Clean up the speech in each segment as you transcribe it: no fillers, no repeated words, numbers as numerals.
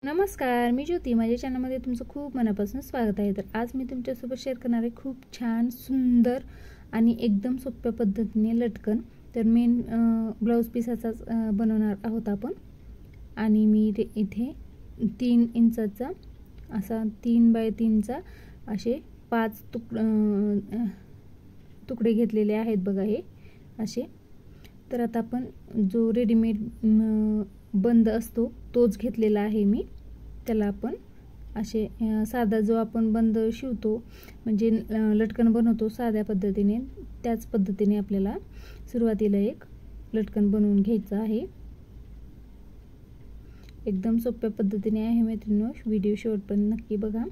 नमस्कार, मी ज्योती. माझ्या चॅनलमध्ये तुमचं खूप मनापासून स्वागत आहे. तर आज मी तुमच्यासोबत शेअर करणार आहे खूप छान, सुंदर आणि एकदम सोप्या पद्धतीने लटकन. तर मेन ब्लाऊज पीसाचाच बनवणार आहोत आपण. आणि मी इथे 3 इंचाचा असा 3 बाय 3चा असे 5 तुकडे घेतलेले आहेत बघा हे असे. तर आता आपण जो रेडीमेड बंद असतो तोच घेतलेला आहे मी. त्याला आपण असे साधा जो आपण बंद शिवतो म्हणजे लटकन बनवतो साध्या पद्धतीने, त्याच पद्धतीने आपल्याला सुरुवातीला एक लटकन बनवून घ्यायचं आहे. एकदम सोप्या पद्धतीने आहे मैत्रिणींनो. व्हिडिओ शेवटपर्यंत नक्की बघा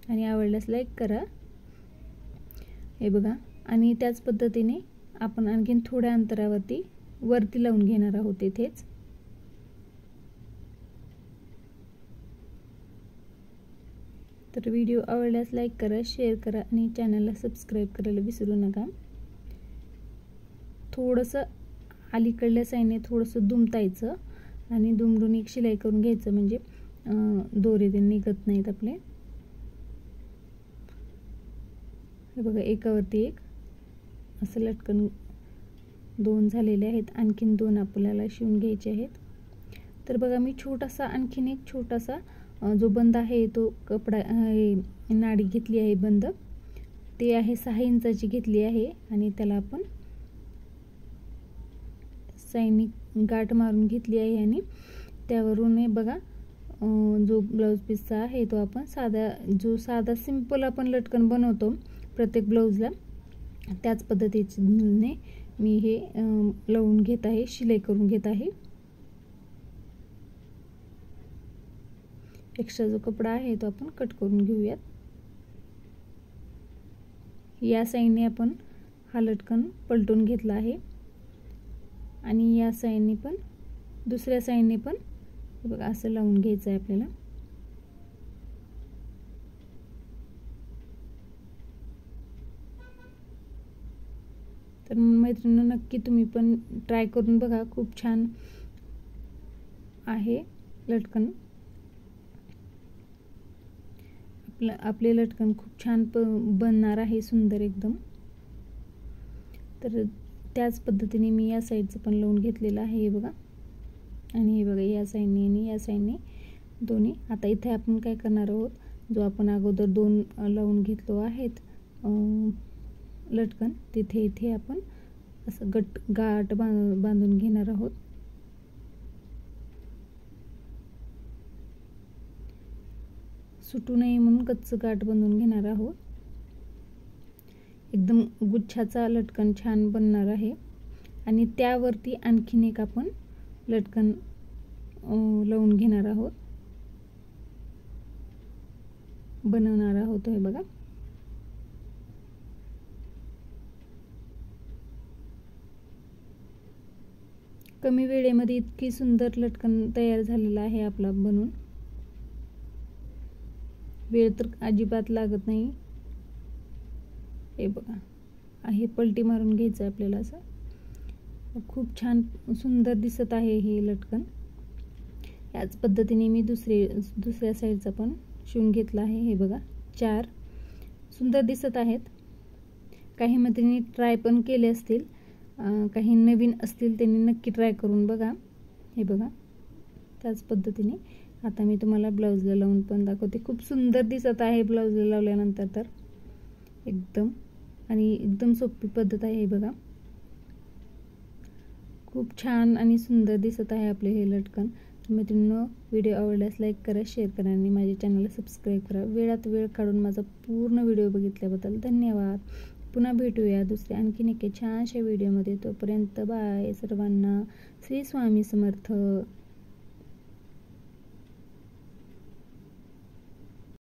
आणि आवडल्यास लाईक करा. हे बघा. आणि त्याच पद्धतीने आपण आणखीन थोड्या अंतरावरती वरती लावून घेणार आहोत इथेच. तर व्हिडिओ आवडल्यास लाईक करा, शेअर करा आणि चॅनलला सबस्क्राईब करायला विसरू नका. थोडंसं अलीकडल्या साईडने थोडंसं दुमतायचं आणि दुमडून एक शिलाई करून घ्यायचं म्हणजे दोरे ते निघत नाहीत आपले. हे बघा, एकावरती एक असं लटकन 2 झालेले आहेत. आणखीन 2 आपल्याला शिवून घ्यायचे आहेत. तर बघा, मी छोटासा आणखीन एक छोटासा जो बंद आहे तो कपडा नाडी घेतली आहे बंद. ते आहे 6 इंचाची घेतली आहे आणि त्याला आपण साईडनी गाठ मारून घेतली आहे. आणि त्यावरून बघा जो ब्लाऊज पीसचा आहे तो आपण साधा सिंपल आपण लटकन बनवतो प्रत्येक ब्लाऊजला, त्याच पद्धतीने मी हे लावून घेत आहे, शिलाई करून घेत आहे. एक्स्ट्रा जो कपडा आहे तो आपण कट करून घेऊयात. या साईडने आपण हा लटकन पलटून घेतला आहे आणि या साईडने पण दुसऱ्या साईडने पण बघा असं लावून घ्यायचं आहे आपल्याला. तर मैत्रिणींनो, नक्की तुम्ही पण ट्राय करून बघा. खूप छान आहे लटकन. आपले लटकन खूप छान बनणार आहे, सुंदर एकदम. तर त्याच पद्धतीने मी या साईडचं पण लावून घेतलेलं आहे. हे बघा. आणि हे बघा, या साईडने आणि या साईडने दोन्ही. आता इथे आपण काय करणार आहोत, जो आपण अगोदर 2 लावून घेतलो आहेत लटकन, इथे आपण असं गाठ बांधून घेणार आहोत. सुटू नये म्हणून कच्चं गाठ बांधून घेणार आहोत. एकदम गुच्छाचा लटकन छान बनणार आहे. आणि त्यावरती आणखीन एक आपण लटकन लावून घेणार आहोत, बनवणार आहोत. हे बघा. कमी वेळेमध्ये इतकी सुंदर लटकन तयार झालेला आहे आपला बनून. वेळ तर अजिबात लागत नाही. हे बघा, हे पलटी मारून घ्यायचं आपल्याला. असं खूप छान सुंदर दिसत आहे हे लटकन. याच पद्धतीने मी दुसऱ्या साईडचा पण शिवून घेतला आहे. हे बघा, 4 सुंदर दिसत आहेत. काही मैत्रिणी ट्राय पण केले असतील, काही नवीन असतील त्यांनी नक्की ट्राय करून बघा. हे बघा, त्याच पद्धतीने आता मी तुम्हाला ब्लाऊजला लावून पण दाखवते. खूप सुंदर दिसत आहे ब्लाऊजला लावल्यानंतर तर एकदम. आणि एकदम सोपी पद्धत आहे. हे बघा, खूप छान आणि सुंदर दिसत आहे आपले हे लटकन. मैत्रिणींनो, व्हिडिओ आवडल्यास लाईक करा, शेअर करा आणि माझ्या चॅनलला सबस्क्राईब करा. वेळात वेळ काढून माझा पूर्ण व्हिडिओ बघितल्याबद्दल धन्यवाद. पुन्हा भेटूया दुसऱ्या आणखीन एका छानशा व्हिडिओमध्ये. तोपर्यंत बाय सर्वांना. श्री स्वामी समर्थ.